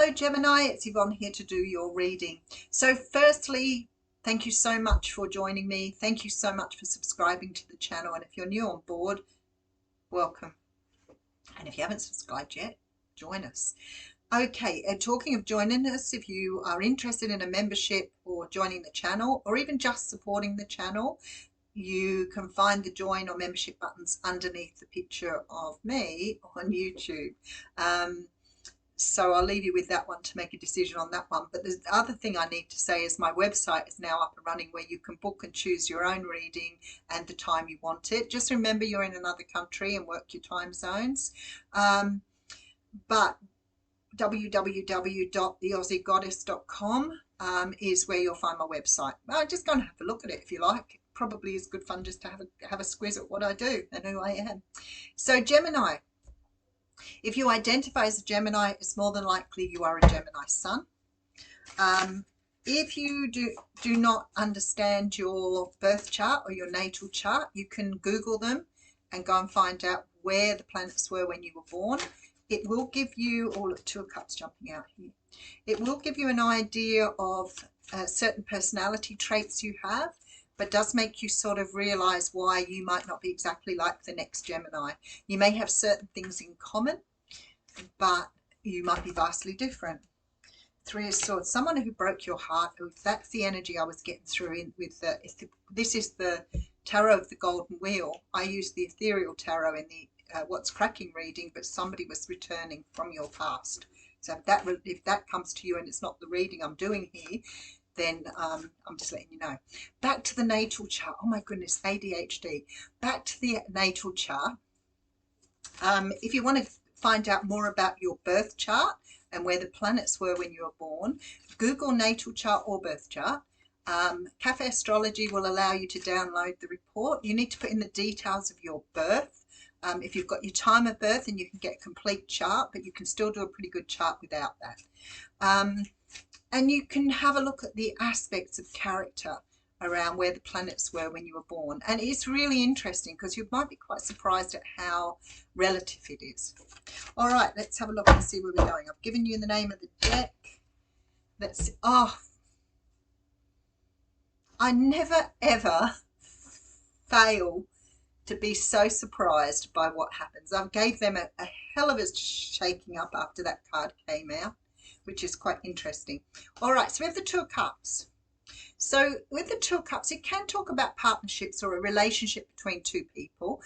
Hello Gemini, it's Yvonne here to do your reading. So firstly, thank you so much for joining me. Thank you so much for subscribing to the channel, and if you're new on board, welcome. And if you haven't subscribed yet, join us. Okay, and talking of joining us, if you are interested in a membership or joining the channel or even just supporting the channel, you can find the join or membership buttons underneath the picture of me on YouTube. So I'll leave you with that one to make a decision on that one. But the other thing I need to say is my website is now up and running, where you can book and choose your own reading and the time you want it. Just remember you're in another country and work your time zones. But www.theaussiegoddess.com is where you'll find my website. Well, just go and have a look at it if you like. It probably is good fun just to have a squiz at what I do and who I am. So Gemini. If you identify as a Gemini, it's more than likely you are a Gemini sun. If you do not understand your birth chart or your natal chart, you can Google them and go and find out where the planets were when you were born. It will give you, oh look, Two of Cups jumping out here. It will give you an idea of certain personality traits you have, but does make you sort of realize why you might not be exactly like the next Gemini. You may have certain things in common, but you might be vastly different. Three of Swords, someone who broke your heart. That's the energy I was getting through with this is the tarot of the golden wheel. I use the ethereal tarot in the what's cracking reading, but somebody was returning from your past. So if that comes to you and it's not the reading I'm doing here, then I'm just letting you know. Back to the natal chart. Oh my goodness, ADHD. Back to the natal chart. If you want to find out more about your birth chart and where the planets were when you were born, Google natal chart or birth chart. Cafe Astrology will allow you to download the report. You need to put in the details of your birth. If you've got your time of birth, and you can get a complete chart, but you can still do a pretty good chart without that. And you can have a look at the aspects of character around where the planets were when you were born. And it's really interesting because you might be quite surprised at how relative it is. All right, let's have a look and see where we're going. I've given you the name of the deck. I never ever fail to be so surprised by what happens. I gave them a hell of a shaking up after that card came out, which is quite interesting. All right, so we have the Two of Cups. So with the Two of Cups, it can talk about partnerships or a relationship between two people,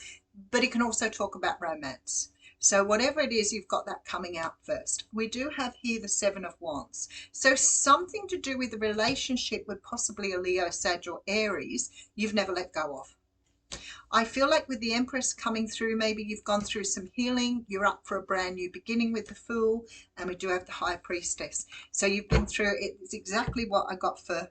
but it can also talk about romance. So whatever it is, you've got that coming out first. We do have here the Seven of Wands. So something to do with the relationship with possibly a Leo, Sag or Aries you've never let go of. I feel like with the Empress coming through, maybe you've gone through some healing. You're up for a brand new beginning with the Fool, and we do have the High Priestess. So you've been through it. It's exactly what I got for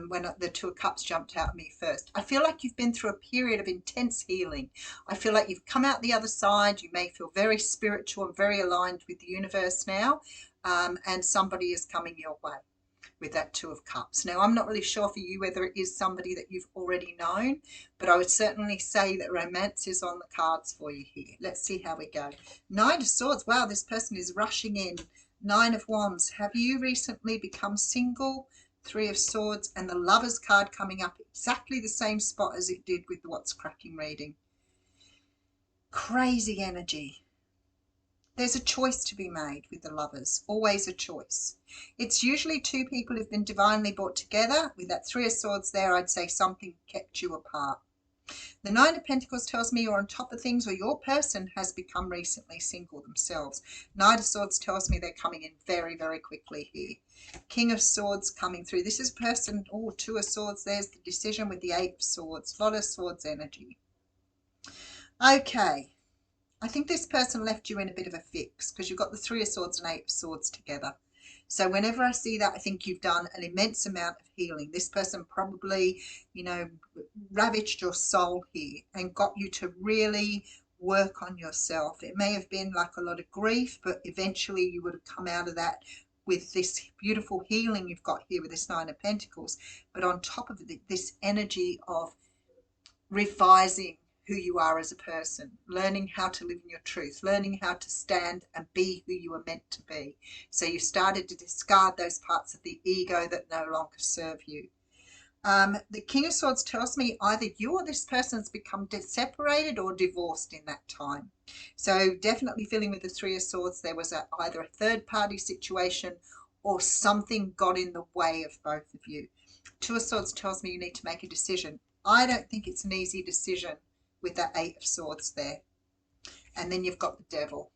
when the Two of Cups jumped out at me first. I feel like you've been through a period of intense healing. I feel like you've come out the other side. You may feel very spiritual and very aligned with the universe now, and somebody is coming your way with that Two of Cups. Now, I'm not really sure for you whether it is somebody that you've already known, but I would certainly say that romance is on the cards for you here. Let's see how we go. Nine of Swords. Wow, this person is rushing in. Nine of Wands. Have you recently become single? Three of Swords, and the Lovers card coming up exactly the same spot as it did with the What's Cracking reading. Crazy energy. There's a choice to be made with the Lovers, always a choice. It's usually two people who've been divinely brought together. With that Three of Swords there, I'd say something kept you apart. The Nine of Pentacles tells me you're on top of things, or your person has become recently single themselves. Knight of Swords tells me they're coming in very, very quickly here. King of Swords coming through. This is a person, oh, Two of Swords. There's the decision with the Eight of Swords. A lot of Swords energy. Okay. I think this person left you in a bit of a fix because you've got the Three of Swords and Eight of Swords together. So whenever I see that, I think you've done an immense amount of healing. This person probably, you know, ravaged your soul here and got you to really work on yourself. It may have been like a lot of grief, but eventually you would have come out of that with this beautiful healing you've got here with this Nine of Pentacles. But on top of it, this energy of revising who you are as a person, learning how to live in your truth, learning how to stand and be who you were meant to be. So you started to discard those parts of the ego that no longer serve you. The King of Swords tells me either you or this person's become separated or divorced in that time. So definitely feeling with the Three of Swords, there was either a third party situation or something got in the way of both of you. Two of Swords tells me you need to make a decision. I don't think it's an easy decision with that Eight of Swords there. And then you've got the Devil.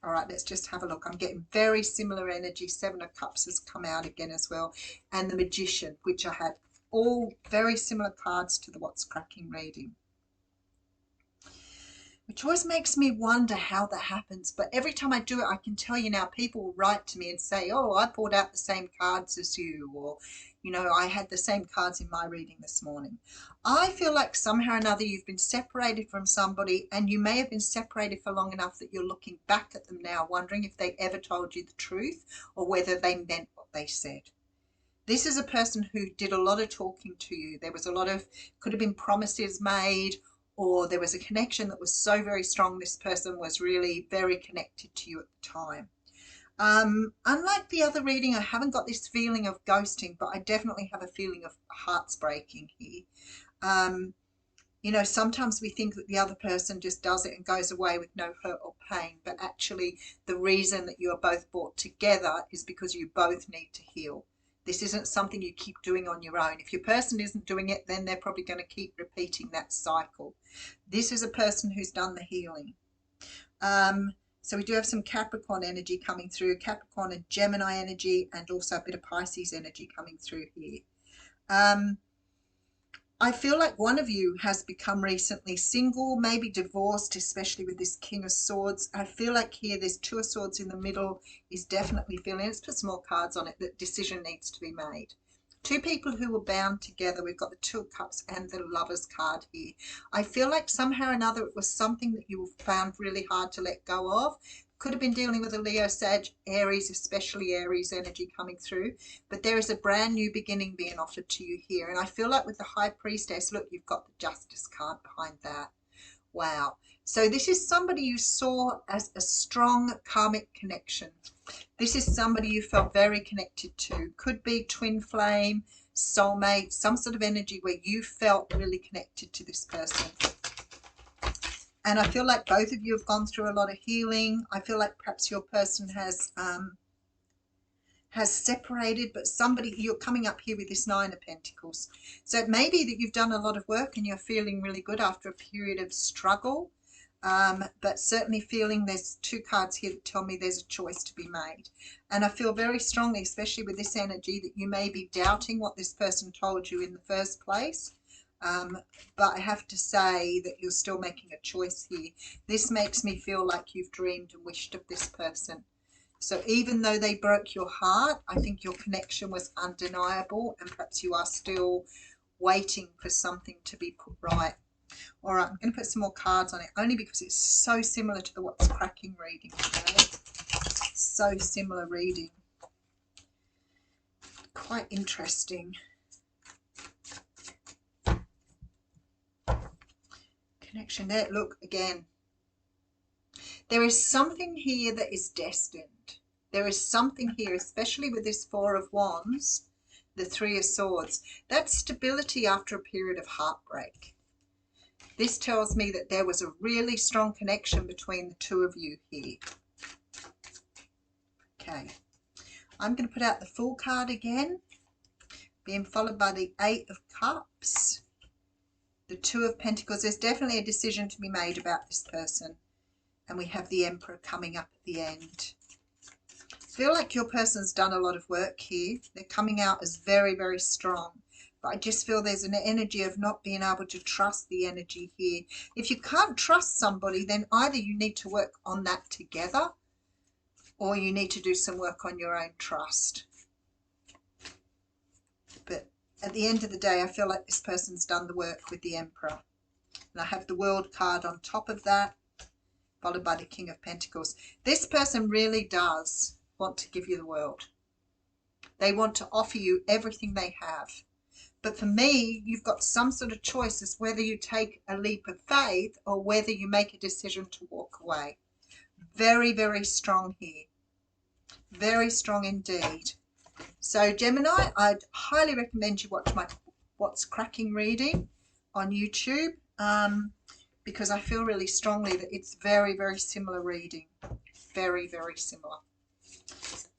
All right, let's just have a look. I'm getting very similar energy. Seven of Cups has come out again as well. And the Magician, which I had all very similar cards to the What's Cracking reading. Which always makes me wonder how that happens. But every time I do it, I can tell you now, people will write to me and say, oh, I pulled out the same cards as you, or, you know, I had the same cards in my reading this morning. I feel like somehow or another you've been separated from somebody, and you may have been separated for long enough that you're looking back at them now, wondering if they ever told you the truth or whether they meant what they said. This is a person who did a lot of talking to you. There was a lot of, could have been promises made, or there was a connection that was so very strong. This person was really very connected to you at the time. Unlike the other reading, I haven't got this feeling of ghosting, but I definitely have a feeling of hearts breaking here. You know, sometimes we think that the other person just does it and goes away with no hurt or pain, but actually the reason that you are both brought together is because you both need to heal. This isn't something you keep doing on your own. If your person isn't doing it, then they're probably going to keep repeating that cycle. This is a person who's done the healing. So we do have some Capricorn energy coming through, Capricorn and Gemini energy, and also a bit of Pisces energy coming through here. I feel like one of you has become recently single, maybe divorced, especially with this King of Swords. I feel like here there's Two of Swords in the middle is definitely feeling, let's put some more cards on it, that decision needs to be made. Two people who were bound together. We've got the Two of Cups and the Lovers card here. I feel like somehow or another it was something that you found really hard to let go of. Could have been dealing with a Leo, Sag, Aries, especially Aries energy coming through. But there is a brand new beginning being offered to you here. And I feel like with the High Priestess, look, you've got the Justice card behind that. Wow. So this is somebody you saw as a strong karmic connection. This is somebody you felt very connected to. Could be twin flame, soulmate, some sort of energy where you felt really connected to this person. And I feel like both of you have gone through a lot of healing. I feel like perhaps your person has separated, but somebody, you're coming up here with this Nine of Pentacles. So it may be that you've done a lot of work and you're feeling really good after a period of struggle. But certainly feeling there's two cards here that tell me there's a choice to be made. And I feel very strongly, especially with this energy, that you may be doubting what this person told you in the first place. But I have to say that you're still making a choice here. This makes me feel like you've dreamed and wished of this person. So even though they broke your heart, I think your connection was undeniable, and perhaps you are still waiting for something to be put right. All right, I'm going to put some more cards on it, only because it's so similar to the What's Cracking reading today. So similar reading. Quite interesting. Connection there. Look, again. There is something here that is destined. There is something here, especially with this Four of Wands, the Three of Swords. That's stability after a period of heartbreak. This tells me that there was a really strong connection between the two of you here. Okay. I'm going to put out the Fool card again, being followed by the Eight of Cups, the Two of Pentacles. There's definitely a decision to be made about this person. And we have the Emperor coming up at the end. I feel like your person's done a lot of work here. They're coming out as very, very strong. But I just feel there's an energy of not being able to trust the energy here. If you can't trust somebody, then either you need to work on that together, or you need to do some work on your own trust. But at the end of the day, I feel like this person's done the work with the Emperor. And I have the World card on top of that, followed by the King of Pentacles. This person really does want to give you the world. They want to offer you everything they have. But for me, you've got some sort of choice as whether you take a leap of faith or whether you make a decision to walk away. Very, very strong here. Very strong indeed. So Gemini, I'd highly recommend you watch my What's Cracking reading on YouTube, because I feel really strongly that it's very, very similar reading. Very, very similar.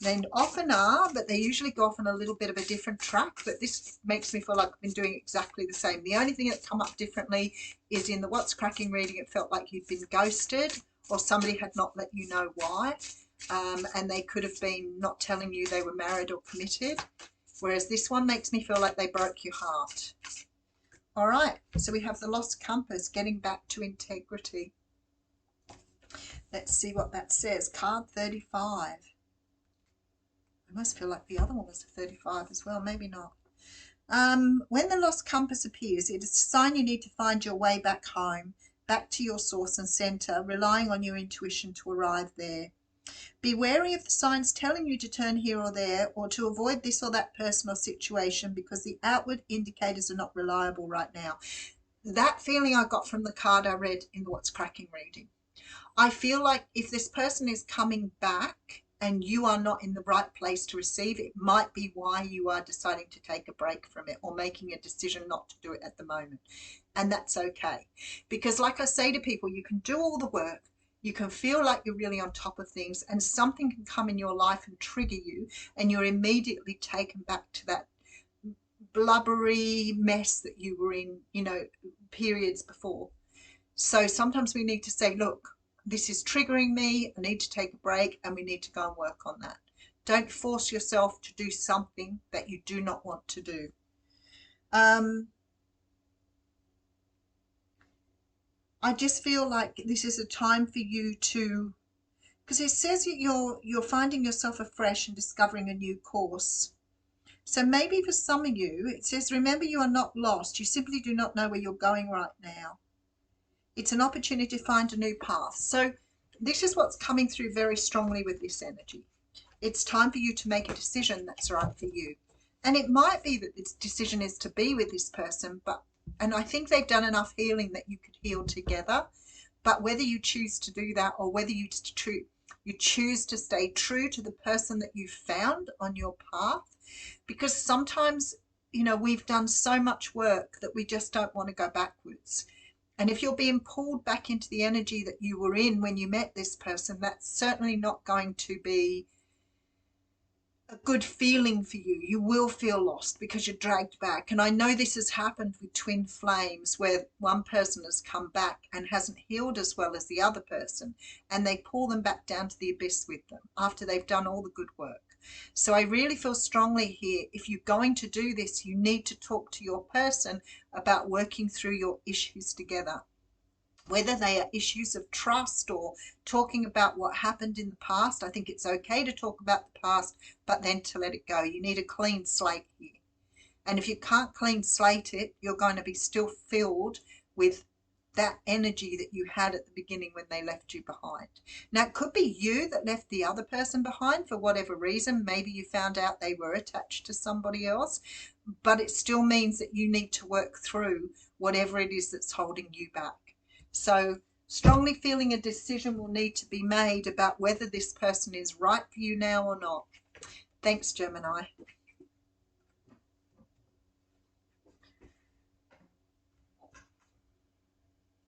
They often are, but they usually go off on a little bit of a different track, but this makes me feel like I've been doing exactly the same. The only thing that's come up differently is in the What's Cracking reading, it felt like you'd been ghosted or somebody had not let you know why, and they could have been not telling you they were married or committed, whereas this one makes me feel like they broke your heart. All right, so we have the Lost Compass, getting back to integrity. Let's see what that says. Card 35. I must feel like the other one was a 35 as well, maybe not. When the Lost Compass appears, it is a sign you need to find your way back home, back to your source and center, relying on your intuition to arrive there. Be wary of the signs telling you to turn here or there, or to avoid this or that person or situation, because the outward indicators are not reliable right now. That feeling I got from the card I read in the What's Cracking reading. I feel like if this person is coming back and you are not in the right place to receive it, might be why you are deciding to take a break from it or making a decision not to do it at the moment. And that's okay. Because like I say to people, you can do all the work, you can feel like you're really on top of things, and something can come in your life and trigger you, and you're immediately taken back to that blubbery mess that you were in, periods before. So sometimes we need to say, look, this is triggering me, I need to take a break, and we need to go and work on that. Don't force yourself to do something that you do not want to do. I just feel like this is a time for you to, because it says that you're finding yourself afresh and discovering a new course. So maybe for some of you, it says, remember, you are not lost. You simply do not know where you're going right now. It's an opportunity to find a new path. So this is what's coming through very strongly with this energy. It's time for you to make a decision that's right for you. And it might be that this decision is to be with this person, and I think they've done enough healing that you could heal together. But whether you choose to do that or whether you choose to stay true to the person that you found on your path, because sometimes, we've done so much work that we just don't want to go backwards. And if you're being pulled back into the energy that you were in when you met this person, that's certainly not going to be a good feeling for you. You will feel lost because you're dragged back. And I know this has happened with twin flames, where one person has come back and hasn't healed as well as the other person, and they pull them back down to the abyss with them after they've done all the good work. So I really feel strongly here, if you're going to do this, you need to talk to your person about working through your issues together. Whether they are issues of trust or talking about what happened in the past. I think it's okay to talk about the past, but then to let it go. You need a clean slate here. And if you can't clean slate it, you're going to be still filled with that energy that you had at the beginning when they left you behind. Now, it could be you that left the other person behind for whatever reason. Maybe you found out they were attached to somebody else, but it still means that you need to work through whatever it is that's holding you back. So strongly feeling a decision will need to be made about whether this person is right for you now or not. Thanks, Gemini.